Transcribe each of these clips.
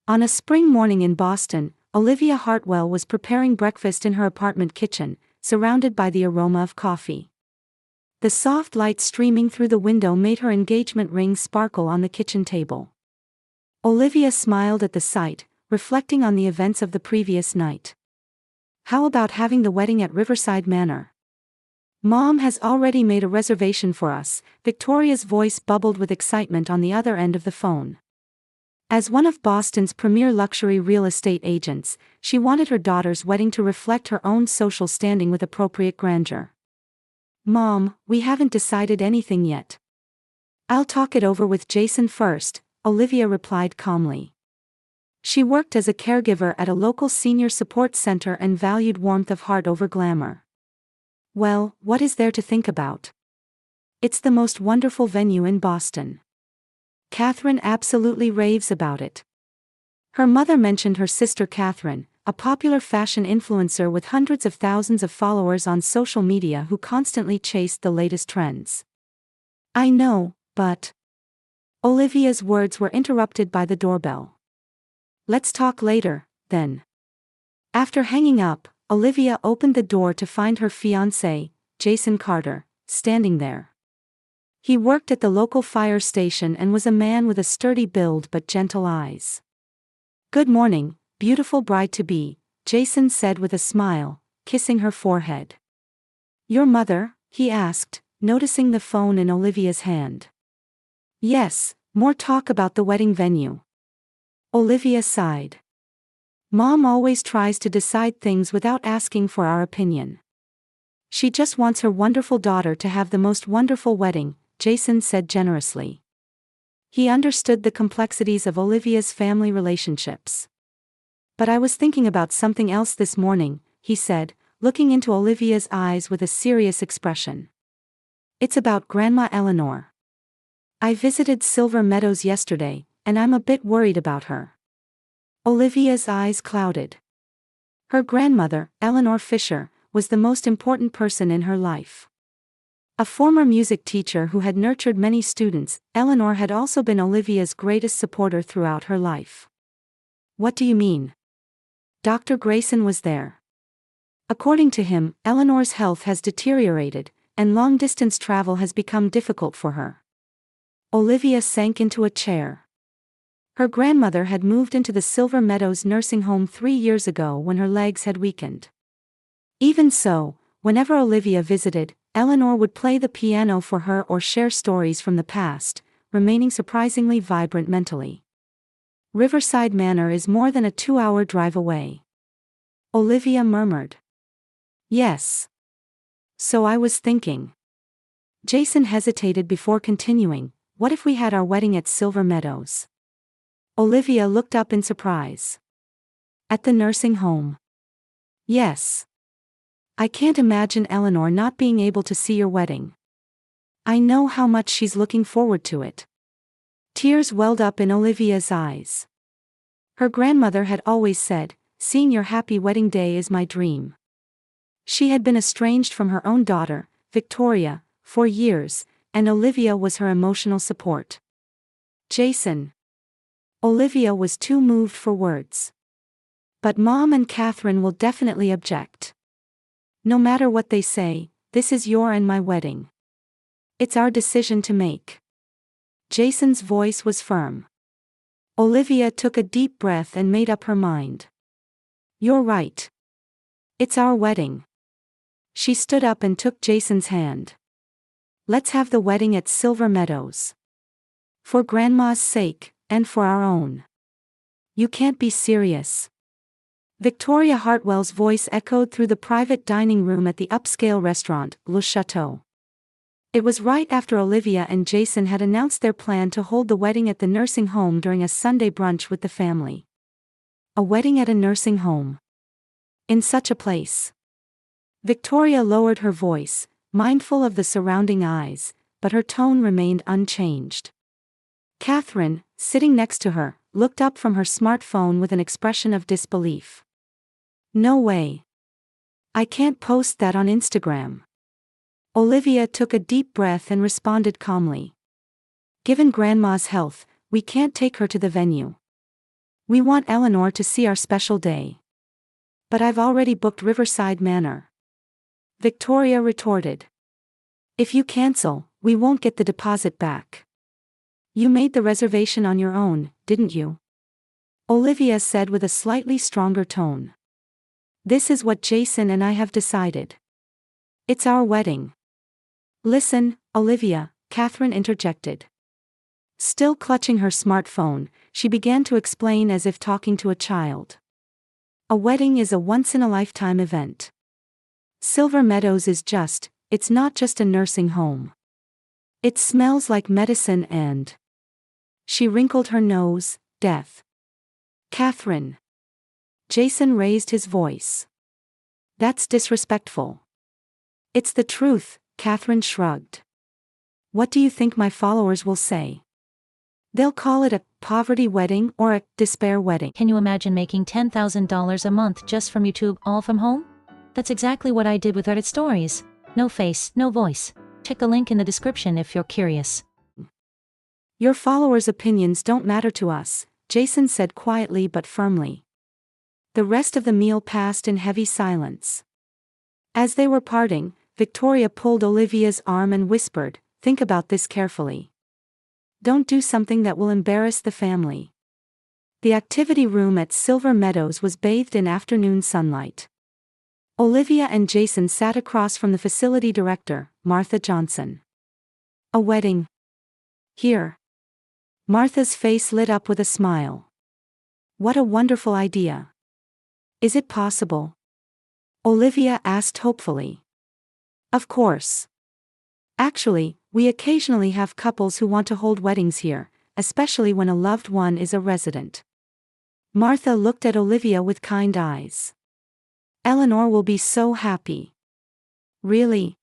On a spring morning in Boston, Olivia Hartwell was preparing breakfast in her apartment kitchen, surrounded by the aroma of coffee. The soft light streaming through the window made her engagement ring sparkle on the kitchen table. Olivia smiled at the sight, reflecting on the events of the previous night. "How about having the wedding at Riverside Manor?" "Mom has already made a reservation for us," Victoria's voice bubbled with excitement on the other end of the phone. As one of Boston's premier luxury real estate agents, she wanted her daughter's wedding to reflect her own social standing with appropriate grandeur. "Mom, we haven't decided anything yet. I'll talk it over with Jason first," Olivia replied calmly. She worked as a caregiver at a local senior support center and valued warmth of heart over glamour. "Well, what is there to think about? It's the most wonderful venue in Boston. Catherine absolutely raves about it." Her mother mentioned her sister Catherine, a popular fashion influencer with hundreds of thousands of followers on social media who constantly chased the latest trends. "I know, but..." Olivia's words were interrupted by the doorbell. "Let's talk later, then." After hanging up, Olivia opened the door to find her fiancé, Jason Carter, standing there. He worked at the local fire station and was a man with a sturdy build but gentle eyes. "Good morning, beautiful bride-to-be," Jason said with a smile, kissing her forehead. "Your mother?" he asked, noticing the phone in Olivia's hand. "Yes, more talk about the wedding venue." Olivia sighed. "Mom always tries to decide things without asking for our opinion. She just wants her wonderful daughter to have the most wonderful wedding," Jason said generously. He understood the complexities of Olivia's family relationships. "But I was thinking about something else this morning," he said, looking into Olivia's eyes with a serious expression. "It's about Grandma Eleanor. I visited Silver Meadows yesterday, and I'm a bit worried about her." Olivia's eyes clouded. Her grandmother, Eleanor Fisher, was the most important person in her life. A former music teacher who had nurtured many students, Eleanor had also been Olivia's greatest supporter throughout her life. "What do you mean?" Dr. Grayson was there. According to him, Eleanor's health has deteriorated, and long-distance travel has become difficult for her. Olivia sank into a chair. Her grandmother had moved into the Silver Meadows nursing home 3 years ago when her legs had weakened. Even so, whenever Olivia visited, Eleanor would play the piano for her or share stories from the past, remaining surprisingly vibrant mentally. "Riverside Manor is more than a 2-hour drive away," Olivia murmured. "Yes. So I was thinking." Jason hesitated before continuing, "What if we had our wedding at Silver Meadows?" Olivia looked up in surprise. "At the nursing home?" "Yes. I can't imagine Eleanor not being able to see your wedding. I know how much she's looking forward to it." Tears welled up in Olivia's eyes. Her grandmother had always said, "Seeing your happy wedding day is my dream." She had been estranged from her own daughter, Victoria, for years, and Olivia was her emotional support. "Jason." Olivia was too moved for words. "But Mom and Catherine will definitely object. No matter what they say, this is your and my wedding. It's our decision to make." Jason's voice was firm. Olivia took a deep breath and made up her mind. "You're right. It's our wedding." She stood up and took Jason's hand. "Let's have the wedding at Silver Meadows. For Grandma's sake, and for our own." "You can't be serious." Victoria Hartwell's voice echoed through the private dining room at the upscale restaurant, Le Chateau. It was right after Olivia and Jason had announced their plan to hold the wedding at the nursing home during a Sunday brunch with the family. A wedding at a nursing home. In such a place. Victoria lowered her voice, mindful of the surrounding eyes, but her tone remained unchanged. Catherine, sitting next to her, looked up from her smartphone with an expression of disbelief. "No way. I can't post that on Instagram." Olivia took a deep breath and responded calmly. "Given Grandma's health, we can't take her to the venue." We want Eleanor to see our special day. But I've already booked Riverside Manor. Victoria retorted. If you cancel, we won't get the deposit back. You made the reservation on your own, didn't you? Olivia said with a slightly stronger tone. This is what Jason and I have decided. It's our wedding. Listen, Olivia, Catherine interjected. Still clutching her smartphone, she began to explain as if talking to a child. A wedding is a once-in-a-lifetime event. Silver Meadows it's not just a nursing home. It smells like medicine and... She wrinkled her nose, death. Catherine. Jason raised his voice. That's disrespectful. It's the truth, Catherine shrugged. What do you think my followers will say? They'll call it a poverty wedding or a despair wedding. Can you imagine making $10,000 a month just from YouTube, all from home? That's exactly what I did with Reddit stories. No face, no voice. Check the link in the description if you're curious. Your followers' opinions don't matter to us, Jason said quietly but firmly. The rest of the meal passed in heavy silence. As they were parting, Victoria pulled Olivia's arm and whispered, think about this carefully. Don't do something that will embarrass the family. The activity room at Silver Meadows was bathed in afternoon sunlight. Olivia and Jason sat across from the facility director, Martha Johnson. A wedding. Here. Martha's face lit up with a smile. What a wonderful idea. Is it possible? Olivia asked hopefully. Of course. Actually, we occasionally have couples who want to hold weddings here, especially when a loved one is a resident. Martha looked at Olivia with kind eyes. Eleanor will be so happy. Really?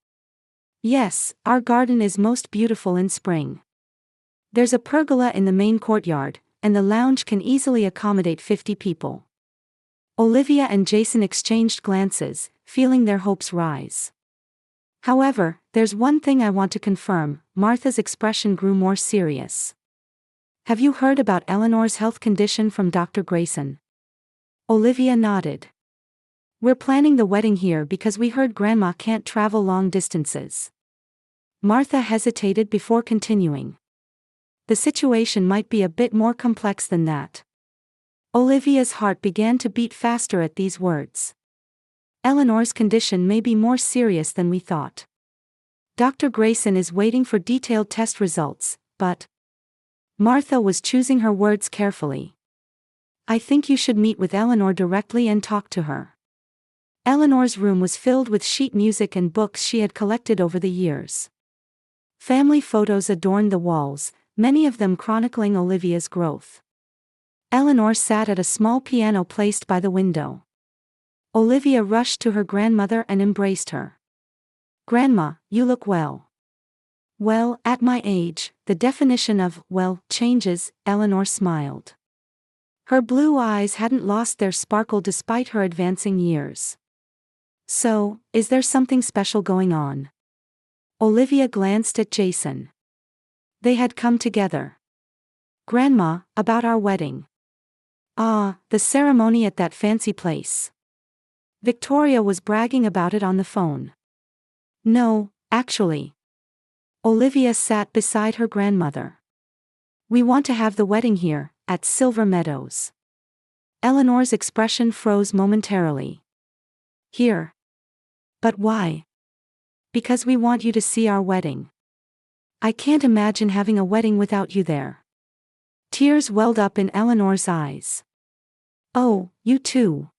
Yes, our garden is most beautiful in spring. There's a pergola in the main courtyard, and the lounge can easily accommodate 50 people. Olivia and Jason exchanged glances, feeling their hopes rise. However, there's one thing I want to confirm. Martha's expression grew more serious. Have you heard about Eleanor's health condition from Dr. Grayson? Olivia nodded. We're planning the wedding here because we heard Grandma can't travel long distances. Martha hesitated before continuing. The situation might be a bit more complex than that. Olivia's heart began to beat faster at these words. Eleanor's condition may be more serious than we thought. Dr. Grayson is waiting for detailed test results, but... Martha was choosing her words carefully. I think you should meet with Eleanor directly and talk to her. Eleanor's room was filled with sheet music and books she had collected over the years. Family photos adorned the walls, many of them chronicling Olivia's growth. Eleanor sat at a small piano placed by the window. Olivia rushed to her grandmother and embraced her. Grandma, you look well. Well, at my age, the definition of, well, changes, Eleanor smiled. Her blue eyes hadn't lost their sparkle despite her advancing years. So, is there something special going on? Olivia glanced at Jason. They had come together. Grandma, about our wedding. Ah, the ceremony at that fancy place. Victoria was bragging about it on the phone. No, actually. Olivia sat beside her grandmother. We want to have the wedding here, at Silver Meadows. Eleanor's expression froze momentarily. Here. But why? Because we want you to see our wedding. I can't imagine having a wedding without you there. Tears welled up in Eleanor's eyes. Oh, you too.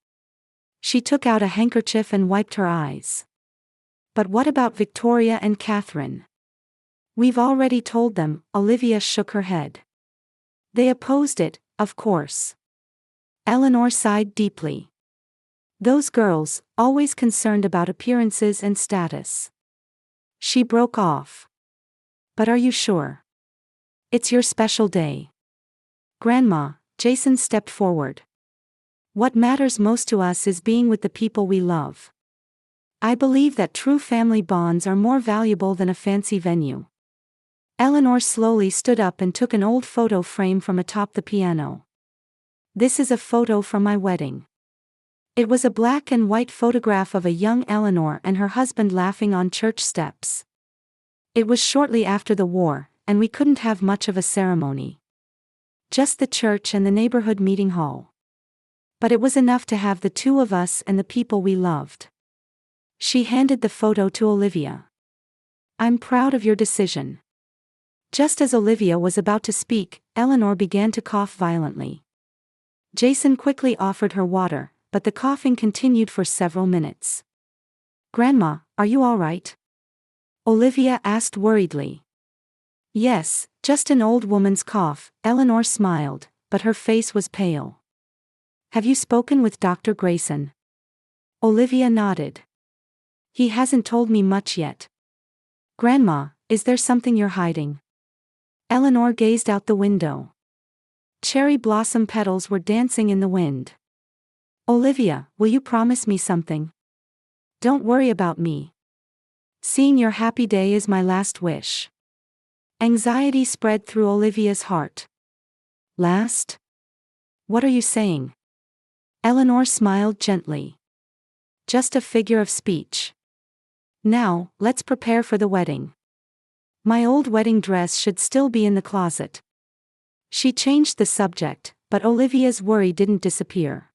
She took out a handkerchief and wiped her eyes. But what about Victoria and Catherine? We've already told them, Olivia shook her head. They opposed it, of course. Eleanor sighed deeply. Those girls, always concerned about appearances and status. She broke off. But are you sure? It's your special day. Grandma, Jason stepped forward. What matters most to us is being with the people we love. I believe that true family bonds are more valuable than a fancy venue. Eleanor slowly stood up and took an old photo frame from atop the piano. This is a photo from my wedding. It was a black and white photograph of a young Eleanor and her husband laughing on church steps. It was shortly after the war, and we couldn't have much of a ceremony. Just the church and the neighborhood meeting hall. But it was enough to have the two of us and the people we loved. She handed the photo to Olivia. I'm proud of your decision. Just as Olivia was about to speak, Eleanor began to cough violently. Jason quickly offered her water, but the coughing continued for several minutes. Grandma, are you all right? Olivia asked worriedly. Yes, just an old woman's cough, Eleanor smiled, but her face was pale. Have you spoken with Dr. Grayson? Olivia nodded. He hasn't told me much yet. Grandma, is there something you're hiding? Eleanor gazed out the window. Cherry blossom petals were dancing in the wind. Olivia, will you promise me something? Don't worry about me. Seeing your happy day is my last wish. Anxiety spread through Olivia's heart. Last? What are you saying? Eleanor smiled gently. Just a figure of speech. Now, let's prepare for the wedding. My old wedding dress should still be in the closet. She changed the subject, but Olivia's worry didn't disappear.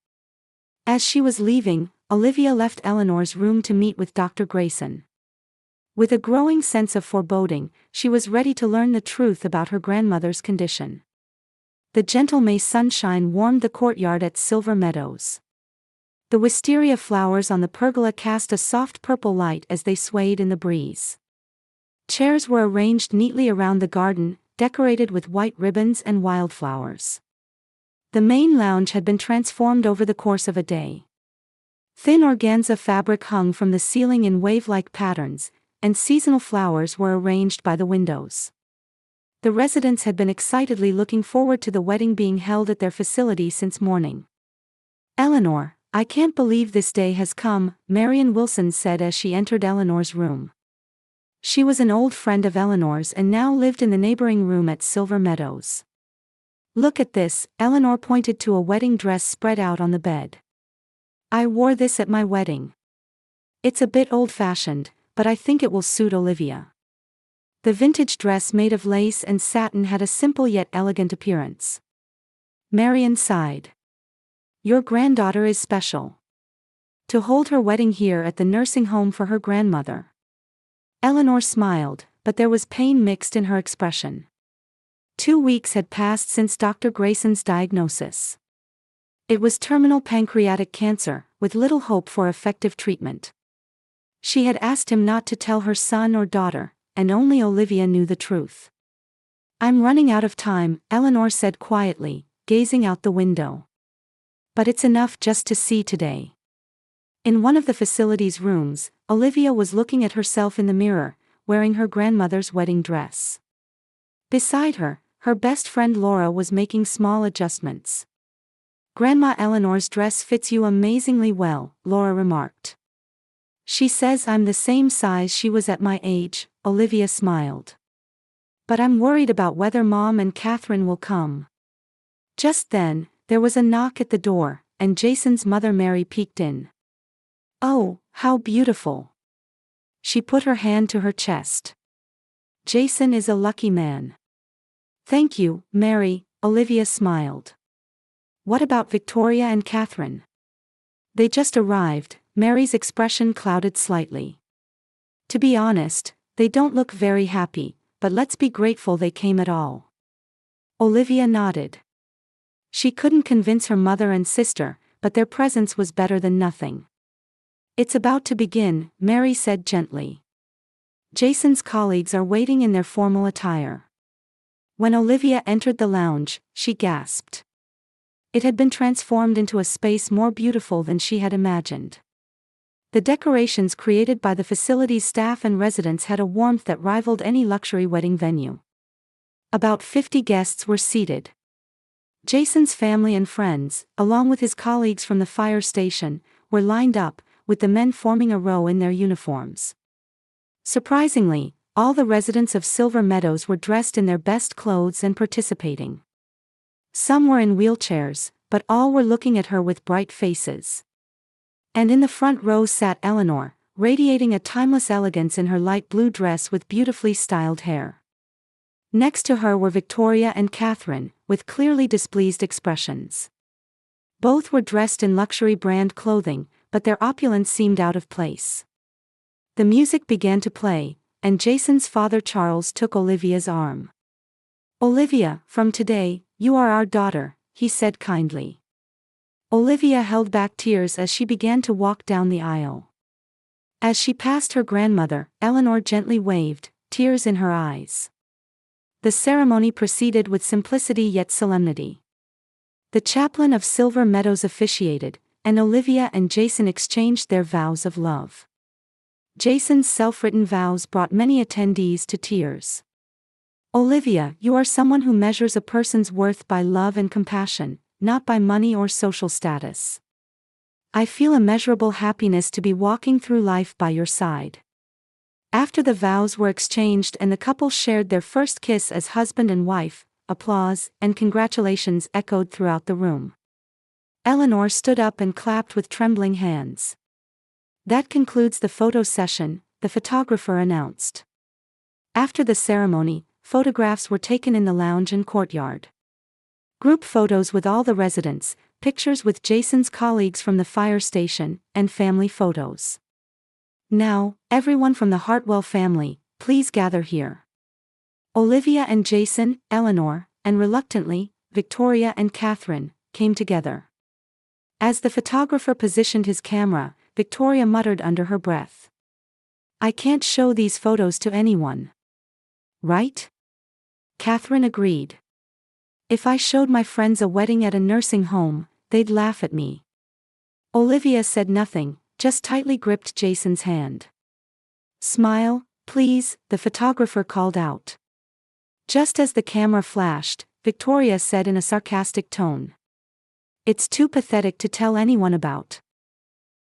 As she was leaving, Olivia left Eleanor's room to meet with Dr. Grayson. With a growing sense of foreboding, she was ready to learn the truth about her grandmother's condition. The gentle May sunshine warmed the courtyard at Silver Meadows. The wisteria flowers on the pergola cast a soft purple light as they swayed in the breeze. Chairs were arranged neatly around the garden, decorated with white ribbons and wildflowers. The main lounge had been transformed over the course of a day. Thin organza fabric hung from the ceiling in wave-like patterns, and seasonal flowers were arranged by the windows. The residents had been excitedly looking forward to the wedding being held at their facility since morning. Eleanor, I can't believe this day has come, Marion Wilson said as she entered Eleanor's room. She was an old friend of Eleanor's and now lived in the neighboring room at Silver Meadows. Look at this, Eleanor pointed to a wedding dress spread out on the bed. I wore this at my wedding. It's a bit old-fashioned, but I think it will suit Olivia. The vintage dress made of lace and satin had a simple yet elegant appearance. Marion sighed. Your granddaughter is special. To hold her wedding here at the nursing home for her grandmother. Eleanor smiled, but there was pain mixed in her expression. 2 weeks had passed since Dr. Grayson's diagnosis. It was terminal pancreatic cancer, with little hope for effective treatment. She had asked him not to tell her son or daughter, and only Olivia knew the truth. I'm running out of time, Eleanor said quietly, gazing out the window. But it's enough just to see today. In one of the facility's rooms, Olivia was looking at herself in the mirror, wearing her grandmother's wedding dress. Beside her, her best friend Laura was making small adjustments. Grandma Eleanor's dress fits you amazingly well, Laura remarked. She says I'm the same size she was at my age, Olivia smiled. But I'm worried about whether Mom and Catherine will come. Just then, there was a knock at the door, and Jason's mother Mary peeked in. Oh, how beautiful. She put her hand to her chest. Jason is a lucky man. Thank you, Mary, Olivia smiled. What about Victoria and Catherine? They just arrived, Mary's expression clouded slightly. To be honest, they don't look very happy, but let's be grateful they came at all. Olivia nodded. She couldn't convince her mother and sister, but their presence was better than nothing. It's about to begin, Mary said gently. Jason's colleagues are waiting in their formal attire. When Olivia entered the lounge, she gasped. It had been transformed into a space more beautiful than she had imagined. The decorations created by the facility's staff and residents had a warmth that rivaled any luxury wedding venue. About 50 guests were seated. Jason's family and friends, along with his colleagues from the fire station, were lined up, with the men forming a row in their uniforms. Surprisingly, all the residents of Silver Meadows were dressed in their best clothes and participating. Some were in wheelchairs, but all were looking at her with bright faces. And in the front row sat Eleanor, radiating a timeless elegance in her light blue dress with beautifully styled hair. Next to her were Victoria and Catherine, with clearly displeased expressions. Both were dressed in luxury brand clothing, but their opulence seemed out of place. The music began to play, and Jason's father Charles took Olivia's arm. "Olivia, from today, you are our daughter," he said kindly. Olivia held back tears as she began to walk down the aisle. As she passed her grandmother, Eleanor gently waved, tears in her eyes. The ceremony proceeded with simplicity yet solemnity. The chaplain of Silver Meadows officiated, and Olivia and Jason exchanged their vows of love. Jason's self-written vows brought many attendees to tears. "Olivia, you are someone who measures a person's worth by love and compassion, not by money or social status. I feel immeasurable happiness to be walking through life by your side." After the vows were exchanged and the couple shared their first kiss as husband and wife, applause and congratulations echoed throughout the room. Eleanor stood up and clapped with trembling hands. "That concludes the photo session," the photographer announced. After the ceremony, photographs were taken in the lounge and courtyard. Group photos with all the residents, pictures with Jason's colleagues from the fire station, and family photos. "Now, everyone from the Hartwell family, please gather here." Olivia and Jason, Eleanor, and reluctantly, Victoria and Catherine, came together. As the photographer positioned his camera, Victoria muttered under her breath, "I can't show these photos to anyone." "Right?" Catherine agreed. "If I showed my friends a wedding at a nursing home, they'd laugh at me." Olivia said nothing, just tightly gripped Jason's hand. "Smile, please," the photographer called out. Just as the camera flashed, Victoria said in a sarcastic tone, "It's too pathetic to tell anyone about.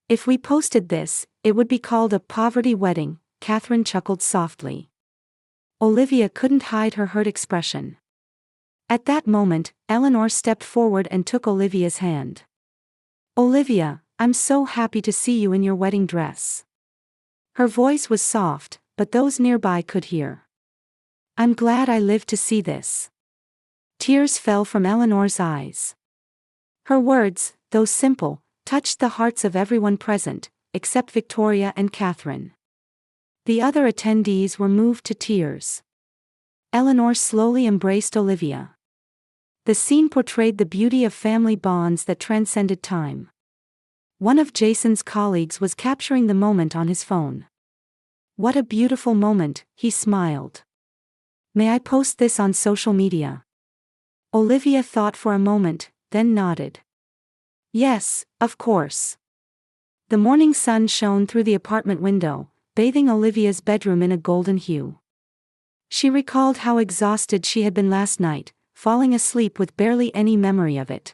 If we posted this, it would be called a poverty wedding." Catherine chuckled softly. Olivia couldn't hide her hurt expression. At that moment, Eleanor stepped forward and took Olivia's hand. "Olivia, I'm so happy to see you in your wedding dress." Her voice was soft, but those nearby could hear. "I'm glad I lived to see this." Tears fell from Eleanor's eyes. Her words, though simple, touched the hearts of everyone present, except Victoria and Catherine. The other attendees were moved to tears. Eleanor slowly embraced Olivia. The scene portrayed the beauty of family bonds that transcended time. One of Jason's colleagues was capturing the moment on his phone. "What a beautiful moment," he smiled. "May I post this on social media?" Olivia thought for a moment, then nodded. "Yes, of course." The morning sun shone through the apartment window, bathing Olivia's bedroom in a golden hue. She recalled how exhausted she had been last night, falling asleep with barely any memory of it.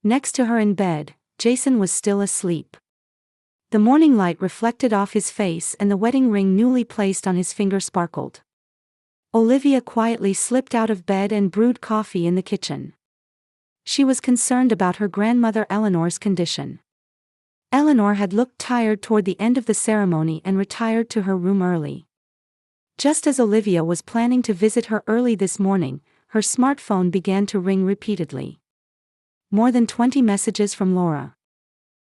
Next to her in bed, Jason was still asleep. The morning light reflected off his face and the wedding ring newly placed on his finger sparkled. Olivia quietly slipped out of bed and brewed coffee in the kitchen. She was concerned about her grandmother Eleanor's condition. Eleanor had looked tired toward the end of the ceremony and retired to her room early. Just as Olivia was planning to visit her early this morning, her smartphone began to ring repeatedly. More than 20 messages from Laura.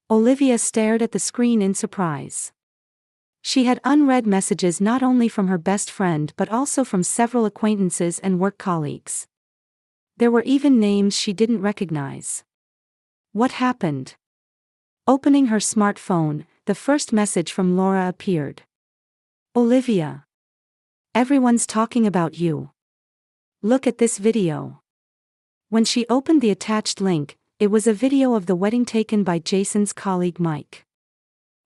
Olivia stared at the screen in surprise. She had unread messages not only from her best friend but also from several acquaintances and work colleagues. There were even names she didn't recognize. What happened? Opening her smartphone, the first message from Laura appeared. "Olivia. Everyone's talking about you. Look at this video." When she opened the attached link, it was a video of the wedding taken by Jason's colleague Mike.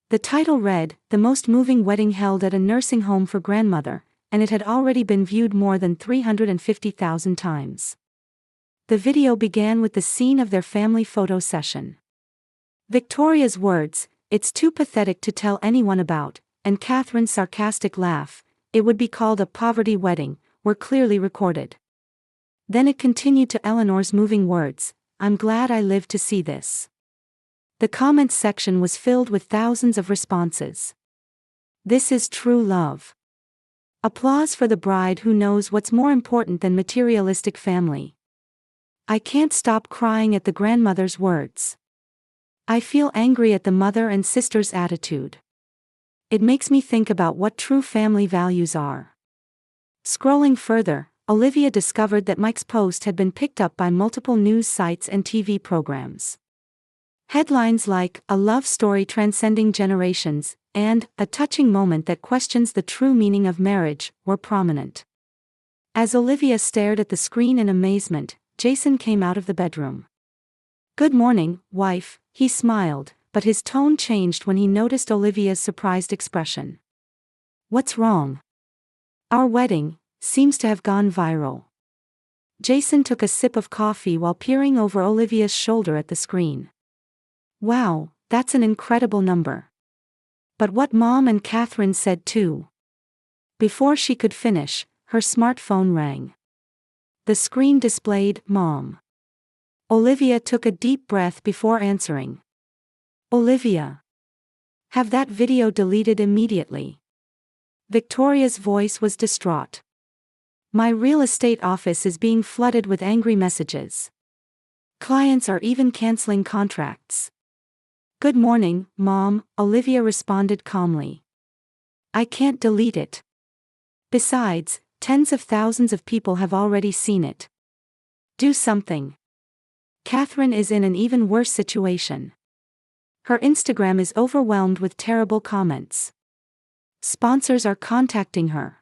The title read, "The most moving wedding held at a nursing home for grandmother," and it had already been viewed more than 350,000 times. The video began with the scene of their family photo session. Victoria's words, "It's too pathetic to tell anyone about," and Catherine's sarcastic laugh, "It would be called a poverty wedding," were clearly recorded. Then it continued to Eleanor's moving words, I'm glad I lived to see this." The comments section was filled with thousands of responses. "This is true love." "Applause for the bride who knows what's more important than materialistic family." "I can't stop crying at the grandmother's words." "I feel angry at the mother and sister's attitude. It makes me think about what true family values are." Scrolling further, Olivia discovered that Mike's post had been picked up by multiple news sites and TV programs. Headlines like, "A love story transcending generations," and "A touching moment that questions the true meaning of marriage," were prominent. As Olivia stared at the screen in amazement, Jason came out of the bedroom. "Good morning, wife," he smiled, but his tone changed when he noticed Olivia's surprised expression. "What's wrong?" "Our wedding seems to have gone viral." Jason took a sip of coffee while peering over Olivia's shoulder at the screen. "Wow, that's an incredible number. But what Mom and Catherine said too." Before she could finish, her smartphone rang. The screen displayed, "Mom." Olivia took a deep breath before answering. "Olivia. Have that video deleted immediately." Victoria's voice was distraught. "My real estate office is being flooded with angry messages. Clients are even canceling contracts." "Good morning, Mom," Olivia responded calmly. "I can't delete it. Besides, tens of thousands of people have already seen it. Do something. Catherine is in an even worse situation. Her Instagram is overwhelmed with terrible comments. Sponsors are contacting her.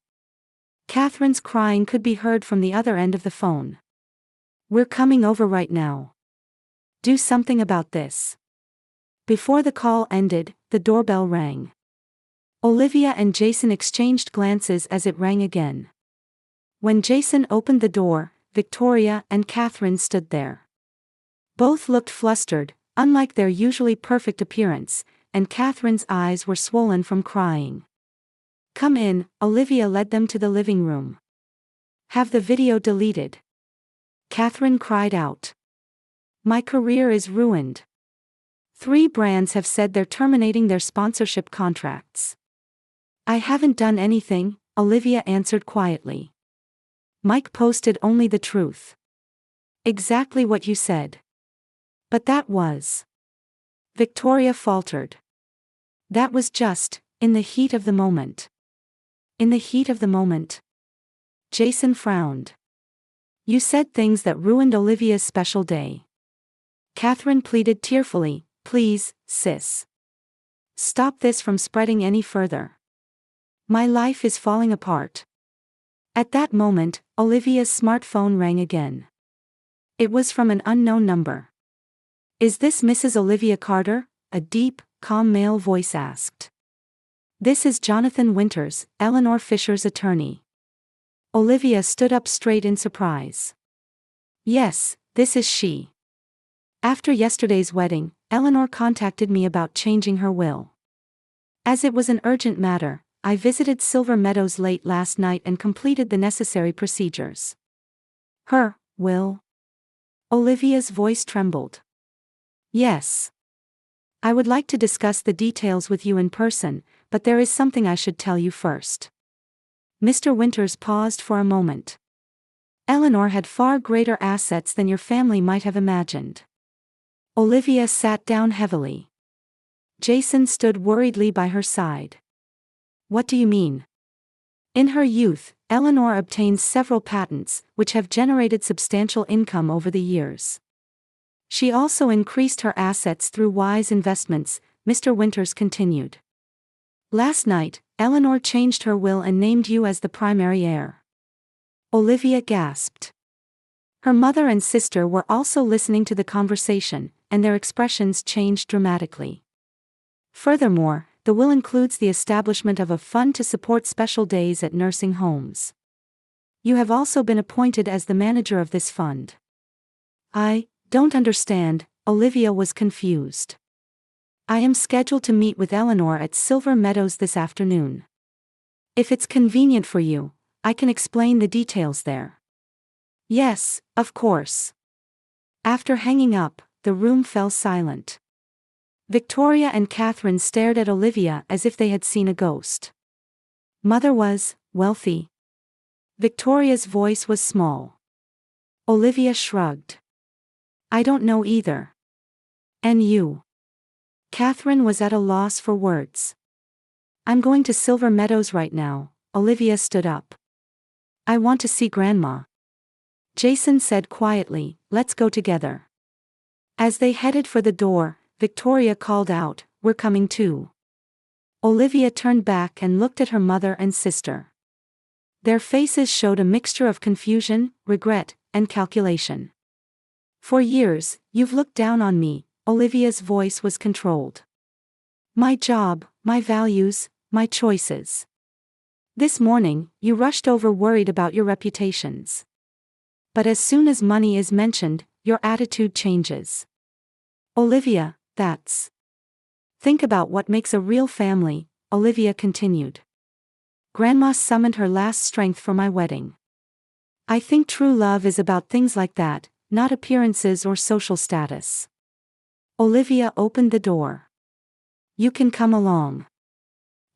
Catherine's crying could be heard from the other end of the phone. We're coming over right now. Do something about this." Before the call ended, the doorbell rang. Olivia and Jason exchanged glances as it rang again. When Jason opened the door, Victoria and Catherine stood there. Both looked flustered, unlike their usually perfect appearance, and Catherine's eyes were swollen from crying. "Come in," Olivia led them to the living room. "Have the video deleted." Catherine cried out. "My career is ruined. 3 brands have said they're terminating their sponsorship contracts." "I haven't done anything," Olivia answered quietly. "Mike posted only the truth. Exactly what you said." "But that was..." Victoria faltered. "That was just, in the heat of the moment." "In the heat of the moment?" Jason frowned. "You said things that ruined Olivia's special day." Catherine pleaded tearfully, "Please, sis. Stop this from spreading any further. My life is falling apart." At that moment, Olivia's smartphone rang again. It was from an unknown number. "Is this Mrs. Olivia Carter?" a deep, calm male voice asked. "This is Jonathan Winters, Eleanor Fisher's attorney." Olivia stood up straight in surprise. "Yes, this is she. After yesterday's wedding, Eleanor contacted me about changing her will. As it was an urgent matter, I visited Silver Meadows late last night and completed the necessary procedures." "Her will?" Olivia's voice trembled. "Yes. I would like to discuss the details with you in person, but there is something I should tell you first." Mr. Winters paused for a moment. "Eleanor had far greater assets than your family might have imagined." Olivia sat down heavily. Jason stood worriedly by her side. "What do you mean?" "In her youth, Eleanor obtained several patents, which have generated substantial income over the years. She also increased her assets through wise investments," Mr. Winters continued. "Last night, Eleanor changed her will and named you as the primary heir." Olivia gasped. Her mother and sister were also listening to the conversation, and their expressions changed dramatically. Furthermore, the will includes the establishment of a fund to support special days at nursing homes. You have also been appointed as the manager of this fund." "I don't understand," Olivia was confused. "I am scheduled to meet with Eleanor at Silver Meadows this afternoon. If it's convenient for you, I can explain the details there." "Yes, of course." After hanging up, the room fell silent. Victoria and Catherine stared at Olivia as if they had seen a ghost. Mother was wealthy. Victoria's voice was small. Olivia shrugged. I don't know either. And you? Catherine was at a loss for words. I'm going to Silver Meadows right now. Olivia stood up. I want to see Grandma. Jason said quietly, let's go together. As they headed for the door, Victoria called out, we're coming too. Olivia turned back and looked at her mother and sister. Their faces showed a mixture of confusion, regret, and calculation. For years, you've looked down on me, Olivia's voice was controlled. My job, my values, my choices. This morning, you rushed over worried about your reputations. But as soon as money is mentioned, your attitude changes. Olivia, that's. Think about what makes a real family, Olivia continued. Grandma summoned her last strength for my wedding. I think true love is about things like that, not appearances or social status. Olivia opened the door. You can come along.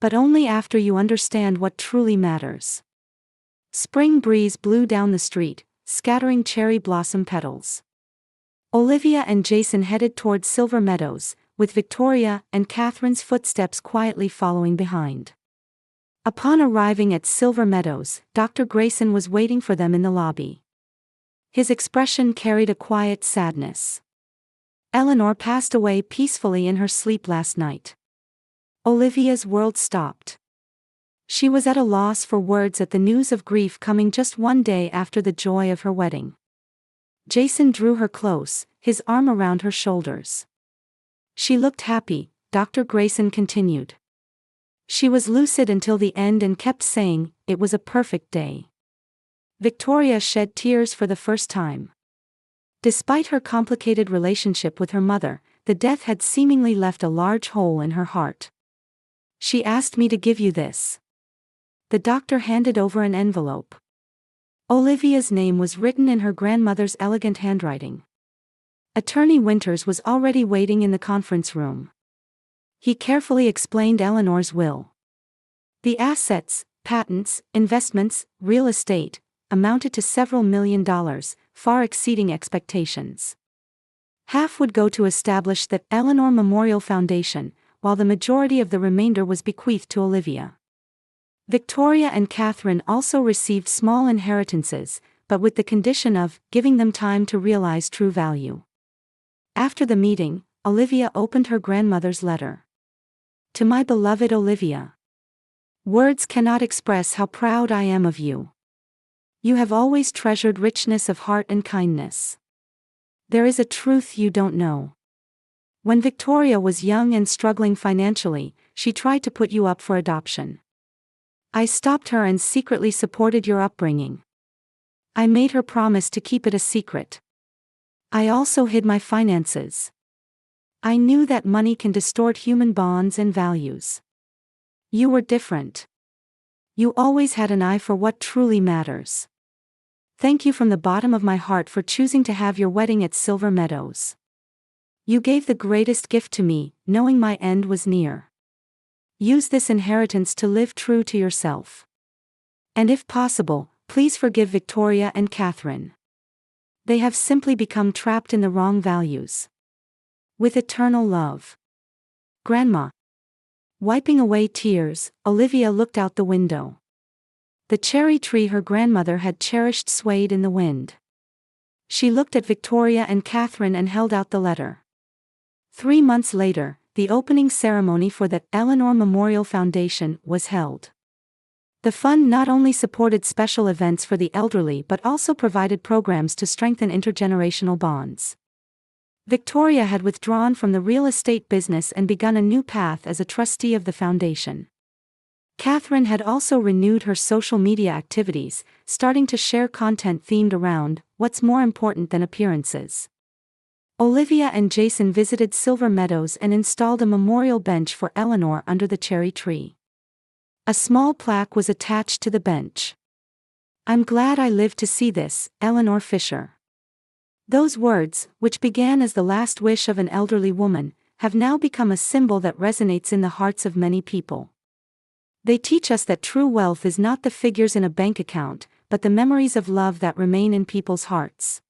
But only after you understand what truly matters. Spring breeze blew down the street, scattering cherry blossom petals. Olivia and Jason headed towards Silver Meadows, with Victoria and Catherine's footsteps quietly following behind. Upon arriving at Silver Meadows, Dr. Grayson was waiting for them in the lobby. His expression carried a quiet sadness. Eleanor passed away peacefully in her sleep last night. Olivia's world stopped. She was at a loss for words at the news of grief coming just one day after the joy of her wedding. Jason drew her close, his arm around her shoulders. She looked happy, Dr. Grayson continued. She was lucid until the end and kept saying, it was a perfect day. Victoria shed tears for the first time. Despite her complicated relationship with her mother, the death had seemingly left a large hole in her heart. She asked me to give you this. The doctor handed over an envelope. Olivia's name was written in her grandmother's elegant handwriting. Attorney Winters was already waiting in the conference room. He carefully explained Eleanor's will. The assets, patents, investments, real estate, amounted to several $1 million, far exceeding expectations. Half would go to establish the Eleanor Memorial Foundation, while the majority of the remainder was bequeathed to Olivia. Victoria and Catherine also received small inheritances, but with the condition of giving them time to realize true value. After the meeting, Olivia opened her grandmother's letter. To my beloved Olivia. Words cannot express how proud I am of you. You have always treasured richness of heart and kindness. There is a truth you don't know. When Victoria was young and struggling financially, she tried to put you up for adoption. I stopped her and secretly supported your upbringing. I made her promise to keep it a secret. I also hid my finances. I knew that money can distort human bonds and values. You were different. You always had an eye for what truly matters. Thank you from the bottom of my heart for choosing to have your wedding at Silver Meadows. You gave the greatest gift to me, knowing my end was near. Use this inheritance to live true to yourself. And if possible, please forgive Victoria and Catherine. They have simply become trapped in the wrong values. With eternal love. Grandma. Wiping away tears, Olivia looked out the window. The cherry tree her grandmother had cherished swayed in the wind. She looked at Victoria and Catherine and held out the letter. 3 months later, the opening ceremony for the Eleanor Memorial Foundation was held. The fund not only supported special events for the elderly but also provided programs to strengthen intergenerational bonds. Victoria had withdrawn from the real estate business and begun a new path as a trustee of the foundation. Catherine had also renewed her social media activities, starting to share content themed around what's more important than appearances. Olivia and Jason visited Silver Meadows and installed a memorial bench for Eleanor under the cherry tree. A small plaque was attached to the bench. I'm glad I lived to see this, Eleanor Fisher. Those words, which began as the last wish of an elderly woman, have now become a symbol that resonates in the hearts of many people. They teach us that true wealth is not the figures in a bank account, but the memories of love that remain in people's hearts.